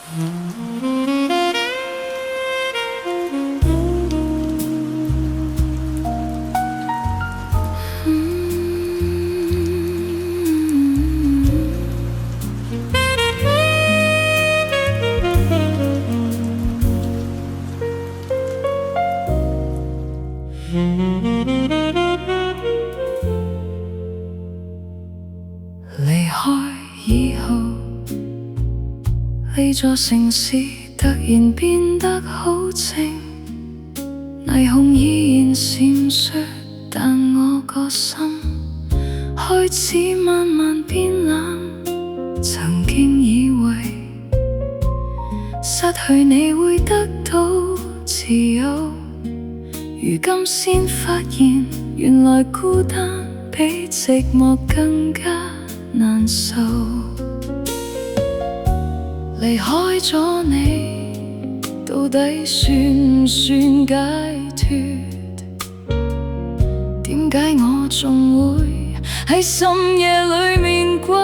離開以後，呢座城市突然變得好靜，霓虹依然閃爍，但我個心開始慢慢變冷。曾經以為失去你會得到自由，如今先發現原來孤單比寂寞更加難受。離開咗你，到底算唔算解脫？點解我仲會喺深夜裏面掛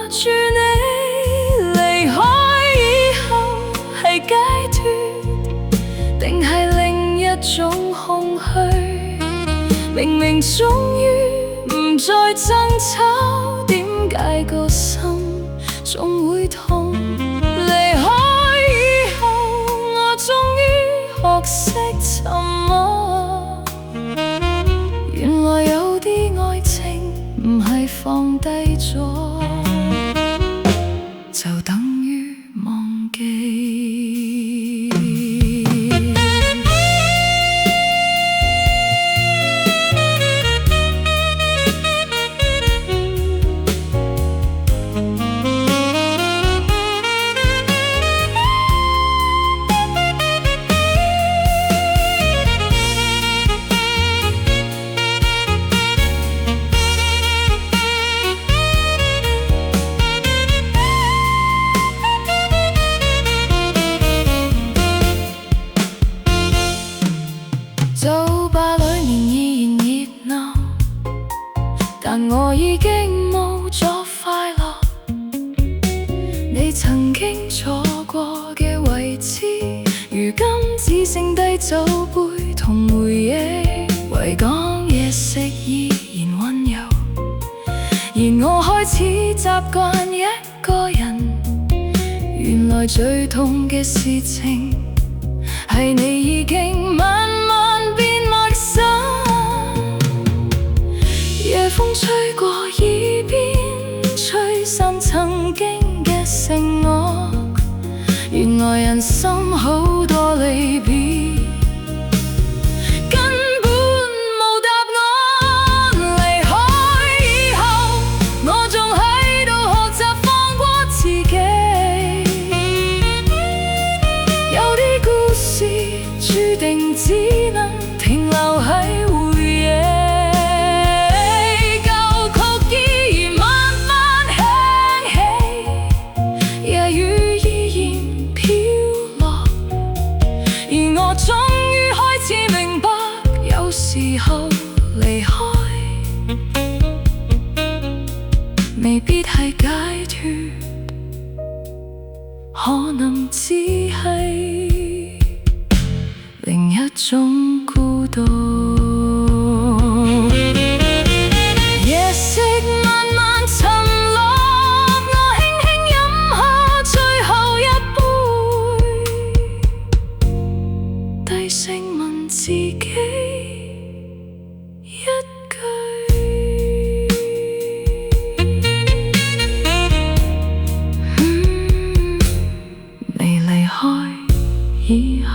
住你？離開以後係解脫，定係另一種空虛？明明終於唔再爭吵，點解個心總會痛？離開以後，我終於學識沉默。原來有啲愛情唔係放低咗就等於忘記。酒吧裏面依然熱鬧，但我已經冇咗快樂。你曾經坐過嘅位置，如今只剩低酒杯同回憶。維港夜色依然溫柔，而我開始習慣一個人。原來最痛嘅事情係你已經慢慢變陌生。夜風吹過耳邊，吹散曾經嘅承諾。原來人生好多離別，根本冇答案。離開以後，我仲喺度學習放過自己。有啲故事注定只能停留喺回憶，舊曲依然慢慢輕起，夜雨依然飄落，而我終於開始明白，有時候離開未必係解脫，可能只係另一種孤獨。夜色慢慢沉落，我輕輕飲下最後一杯，低聲問自己一句，未離開以後。